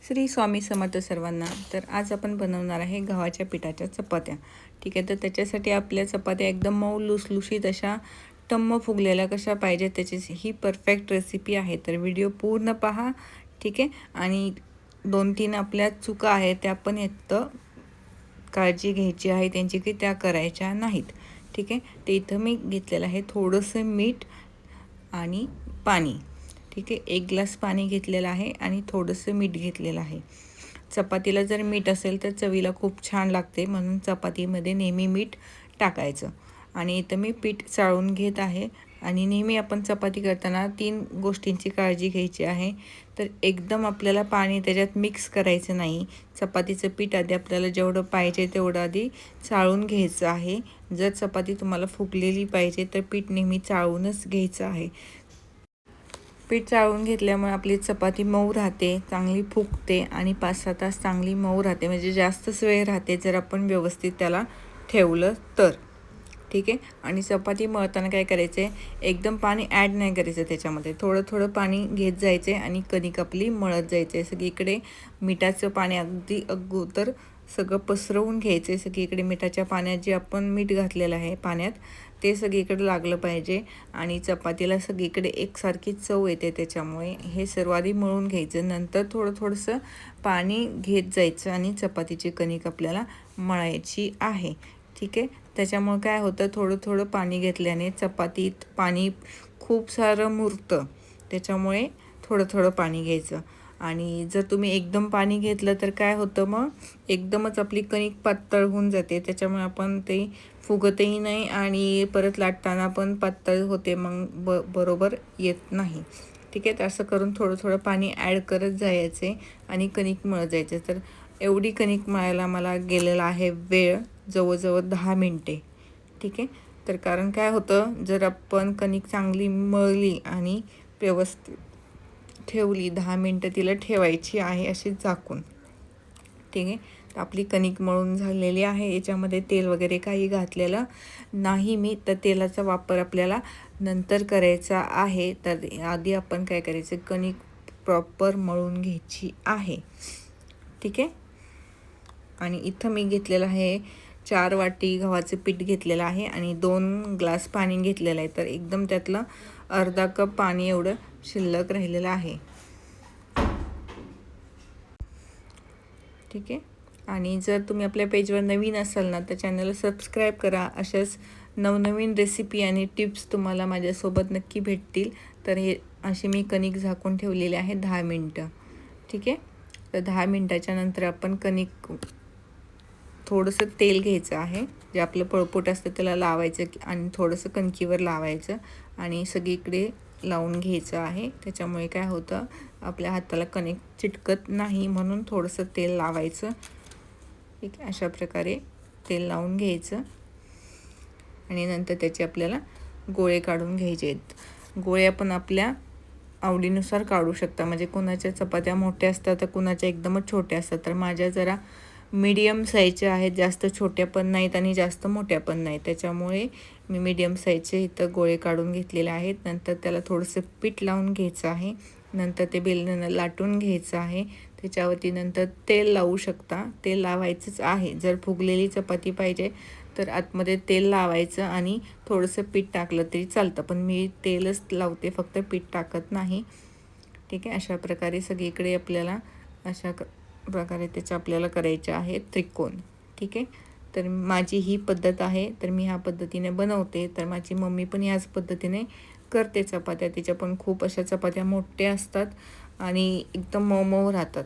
श्री स्वामी समर्थ सर्वांना। तर आज आपण बनवणार आहे गव्हाच्या पिठाच्या चपात्या। ठीक आहे, तर त्याच्यासाठी आपल्या चपात्या एकदम मऊ लुसलुशीत अशा टम्म फुगलेल्या कशा पाहिजे त्याची ही परफेक्ट रेसिपी आहे। तर व्हिडिओ पूर्ण पहा। ठीक आहे, आणि 2-3 आपल्या चुका आहेत त्या पण एक काळजी घ्यायची आहे त्यांची की त्या करायच्या नाहीत। ठीक आहे, ते इथं मी घेतलेलं आहे थोडंसं मीठ आणि पाणी। ठीक आहे, 1 ग्लास पाणी घेतलेलं आहे आणि थोडंसं मीठ घेतलेलं आहे। चपातीला जर मीठ असेल तर चवीला खूप छान लागते, म्हणून चपातीमध्ये नेहमी मीठ टाकायचं। आणि इथं मी पीठ चाळून घेत आहे। आणि नेहमी आपण चपाती करताना 3 गोष्टींची काळजी घ्यायची आहे। तर एकदम आपल्याला पाणी त्याच्यात मिक्स करायचं नाही। चपातीचं पीठ आधी आपल्याला जेवढं पाहिजे तेवढं आधी चाळून घ्यायचं आहे। जर चपाती तुम्हाला फुगलेली पाहिजे तर पीठ नेहमी चाळूनच घ्यायचं आहे। पीठ चाळून घेतल्यामुळे आपली चपाती मऊ राहते, चांगली फुगते आणि 5-6 तास चांगली मऊ राहते, म्हणजे जास्तच वेळ राहते जर आपण व्यवस्थित त्याला ठेवलं तर। ठीक आहे, आणि चपाती मळताना काय करायचं आहे, एकदम पाणी ॲड नाही करायचं त्याच्यामध्ये, थोडं थोडं पाणी घेत जायचं आहे आणि कणिक आपली मळत जायचं आहे। सगळीकडे मिठाचं पाणी अगदी अगोदर सगळं पसरवून घ्यायचं आहे। सगळीकडे मिठाच्या पाण्यात जे आपण मीठ घातलेलं आहे पाण्यात ते सगळीकडे लागलं पाहिजे आणि चपातीला सगळीकडे एकसारखी चव येते। त्याच्यामुळे हे सर्व आधी मळून घ्यायचं, नंतर थोडंसं पाणी घेत जायचं आणि चपातीची कणिक आपल्याला मळायची आहे। ठीक आहे, त्याच्यामुळे काय होतं, थोडं पाणी घेतल्याने चपातीत पाणी खूप सारं मुरतं, त्याच्यामुळे थोडं पाणी घ्यायचं। आणि जर तुम्ही एकदम पाणी घेतलं तर काय होतं, मग एकदमच आपली कणिक पातळ होऊन जाते, त्याच्यामुळे आपण ते फुगतही नाही आणि परत लाटताना पण पातळ होते, मग बरोबर येत नाही। ठीक आहे, तर असं करून थोडं पाणी ॲड करत जायचे आणि कणिक मळत जायचं। तर एवढी कणिक मळायला मला गेलेला आहे वेळ जवळजवळ 10 मिनटे। ठीक आहे, तर कारण काय होतं, जर आपण कणिक चांगली मळली आणि व्यवस्थित ठेवली 10 मिनटं तिला ठेवायची आहे अशी झाकून। ठीक आहे, तर आपली कणिक मळून झालेली आहे, याच्यामध्ये तेल वगैरे काही घातलेलं नाही मी, तर तेलाचा वापर आपल्याला नंतर करायचा आहे। तर आधी आपण काय करायचं, कणिक प्रॉपर मळून घ्यायची आहे। ठीक आहे, आणि इथं मी घेतलेलं आहे 4 वाटी गव्हाचं पीठ घेतलेलं आहे आणि 2 ग्लास पाणी घेतलेलं आहे, तर एकदम त्यातलं अर्धा कप पाणी एवढं शिल्लक राहिलेलं आहे। ठीक आहे, आणि जर तुम्ही आपल्या पेजवर नवीन असाल ना तर चॅनलला सबस्क्राईब करा, अशाच नवनवीन रेसिपी आणि टिप्स तुम्हाला माझ्यासोबत नक्की भेटतील। तर हे अशी मी कणिक झाकून ठेवलेली आहे 10 मिनटं। ठीक आहे, तर 10 मिनटाच्या नंतर आपण कणिक थोडंसं तेल घ्यायचं आहे, जे आपलं पळपूट असतं त्याला लावायचं आणि थोडंसं कणकीवर लावायचं आणि सगळीकडे लावून घ्यायचं आहे। त्याच्यामुळे काय होतं, आपल्या हाताला कणिक चिटकत नाही, म्हणून थोडंसं तेल लावायचं। ठीक आहे, अशा प्रकारे तेल लावून घ्यायचं आणि नंतर त्याचे आपल्याला गोळे काढून घ्यायचे आहेत। गोळे आपण आपल्या आवडीनुसार काढू शकता, म्हणजे कुणाच्या चपात्या मोठ्या असतात तर कुणाच्या एकदमच छोट्या असतात, तर माझ्या जरा मीडियम साईजच्या आहेत, जास्त छोट्या पण नाहीत आणि जास्त मोठ्या पण नाहीत, त्याच्यामुळे मी मीडियम साईजचे इथं गोळे काढून घेतलेले आहेत। नंतर त्याला थोडंसं पीठ लावून घ्यायचं आहे, नंतर ते बेलण्यानं लाटून घ्यायचं आहे, त्याच्यावरती नंतर तेल लावू शकता, तेल लावायचंच आहे। जर फुगलेली चपाती पाहिजे तर आतमध्ये तेल लावायचं आणि थोडंसं पीठ टाकलं तरी चालतं, पण मी तेलच लावते, फक्त पीठ टाकत नाही। ठीक आहे, अशा प्रकारे सगळीकडे आपल्याला अशा प्रकारे त्याचं आपल्याला करायचे आहे त्रिकोण। ठीक आहे, तर माझी ही पद्धत आहे, तर मी ह्या पद्धतीने बनवते। तर माझी मम्मी पण याच पद्धतीने करते चपात्या, तिच्या पण खूप अशा चपात्या मोठ्या असतात आणि एकदम मऊ राहतात।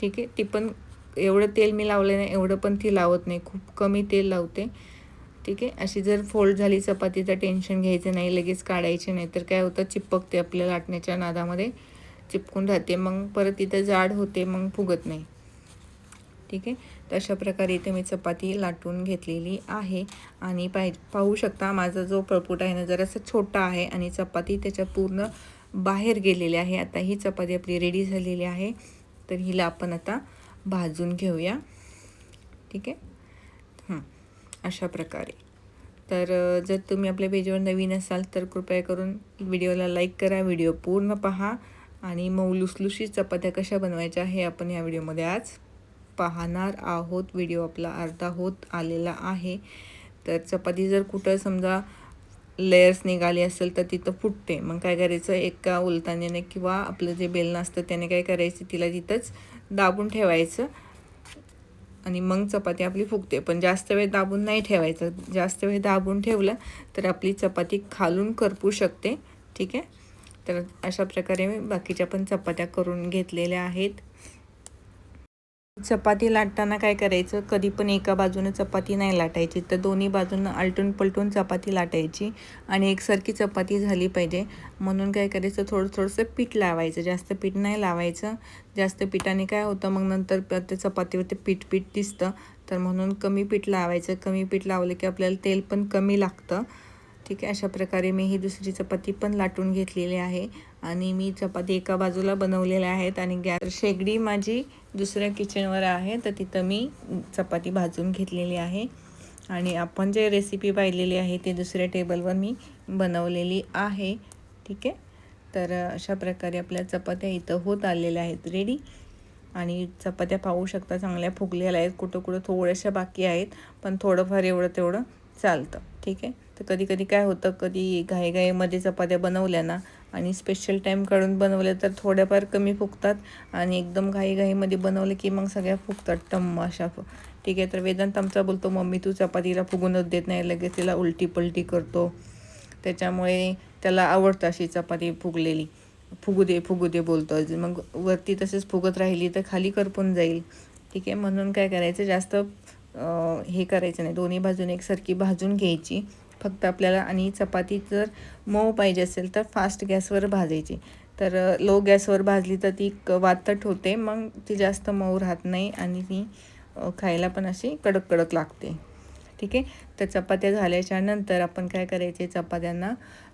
ठीक आहे, ती पण एवढं तेल मी लावलं नाही, एवढं पण ती लावत नाही, खूप कमी तेल लावते। ठीक आहे, अशी जर फोल्ड झाली चपाती तर टेन्शन घ्यायचं नाही, लगेच काढायची नाही, तर काय होतं, चिपकते आपल्या लाटण्याच्या नादामध्ये चिपकून राहते, मग परत इथं जाड होते, मग फुगत नाही। ठीक आहे, तर अशा प्रकारे इथे मी चपाती लाटून घेतलेली आहे आणि पाहू शकता माझा जो पळपूट आहे ना जरासा छोटा आहे आणि चपाती त्याच्या पूर्ण बाहेर गेलेली आहे। आता ही चपाती आपली रेडी झालेली आहे, तर हिला आपण आता भाजून घेऊया। ठीक आहे, अशा प्रकारे। तर जर तुम्ही आपल्या पेजवर नवीन असाल तर कृपया करून व्हिडिओला लाईक करा, व्हिडिओ पूर्ण पहा आणि मऊ लुसलुशीत चपात्या कशा बनवायच्या हे आपण या व्हिडिओमध्ये आज पाहणार आहोत. व्हिडिओ आपला अर्धा होत आलेला आहे. तर चपाती जर कुठं समजा लेयर्स निघाली असेल तर तिथं फुटते. मग काय करायचं, एका उलताण्याने किंवा आपलं जे बेलणं असतं त्याने काय करायचं, तिला तिथंच दाबून ठेवायचं आणि मग चपाती आपली फुगते. पण जास्त वेळ दाबून नाही ठेवायचं. जास्त वेळ दाबून ठेवलं तर आपली चपाती खालून करपू शकते. ठीक आहे. तर अशा प्रकारे मी बाकीच्या पण चपात्या करून घेतलेल्या आहेत. चपाती लाटताना काय करायचं, कधी पण एका बाजूने चपाती नाही लाटायची, तर दोन्ही बाजूनं आलटून पलटून चपाती लाटायची आणि एकसारखी चपाती झाली पाहिजे. म्हणून काय करायचं, थोडंसं पीठ लावायचं, जास्त पीठ नाही लावायचं. जास्त पिठाने काय होतं, मग नंतर त्या चपातीवरती पीठ दिसतं. तर म्हणून कमी पीठ लावायचं. कमी पीठ लावलं की आपल्याला तेल पण कमी लागतं. ठीक आहे. अशा प्रकारे मी ही दुसरी चपाती पण लाटून घेतलेली आहे आणि मी चपाती एका बाजूला बनवलेल्या आहेत आणि गॅस शेगडी माझी दुसऱ्या किचनवर आहे, तर तिथं मी चपाती भाजून घेतलेली आहे आणि आपण जे रेसिपी पाहिलेली आहे ते दुसऱ्या टेबलवर मी बनवलेली आहे. ठीक आहे. तर अशा प्रकारे आपल्या चपात्या इथं होत आलेल्या आहेत रेडी. आणि चपात्या पाहू शकता चांगल्या फुगलेल्या आहेत. कुठं थोड्याशा बाकी आहेत, पण थोडंफार एवढं तेवढं चालतं. ठीक आहे. तर कधी काय होतं, कधी घाईमध्ये चपात्या बनवल्या ना आणि स्पेशल टाईम काढून बनवल्या तर थोड्याफार कमी फुगतात आणि एकदम घाईमध्ये बनवलं की मग सगळ्या फुगतात टम्म अशा. ठीक आहे. तर वेदांत आमचा बोलतो, मम्मी तू चपातीला फुगूनच देत नाही, लगेच तिला उलटी पलटी करतो. त्याच्यामुळे त्याला आवडतं अशी चपाती फुगलेली. फुगू दे बोलतो. मग वरती तसेच फुगत राहिली तर खाली करपून जाईल. ठीक आहे. म्हणून काय करायचं, जास्त हे करायचं नाही. दोन्ही बाजूने एकसारखी भाजून घ्यायची फक्त आपल्याला. आणि चपाती जर मऊ पाहिजे असेल तर फास्ट गॅसवर भाजायची. तर लो गॅसवर भाजली तर ती वातट होते, मग ती जास्त मऊ राहत नाही आणि ती खायला पण अशी कडक लागते. ठीक आहे. तर चपात्या झाल्याच्या नंतर आपण काय करायचे, चपात्यांना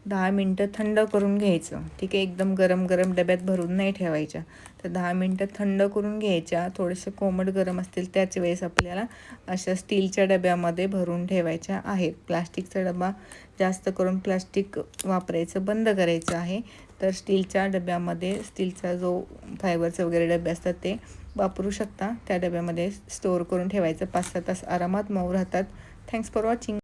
10 मिनटं थंड करून घ्यायचं. ठीक आहे. एकदम गरम डब्यात भरून नाही ठेवायच्या. तर 10 मिनटं थंड करून घ्यायच्या. थोडेसे कोमट गरम असतील त्याच वेळेस आपल्याला अशा स्टीलच्या डब्यामध्ये भरून ठेवायच्या आहेत. प्लास्टिकचा डबा जास्त करून प्लास्टिक वापरायचं बंद करायचं आहे. तर स्टीलच्या डब्यामध्ये, स्टीलचा जो फायबरचे वगैरे डबे असतात ते वापरू शकता. त्या डब्यामध्ये स्टोअर करून ठेवायचं. 5-6 तास आरामात मऊ राहतात. Thanks for watching.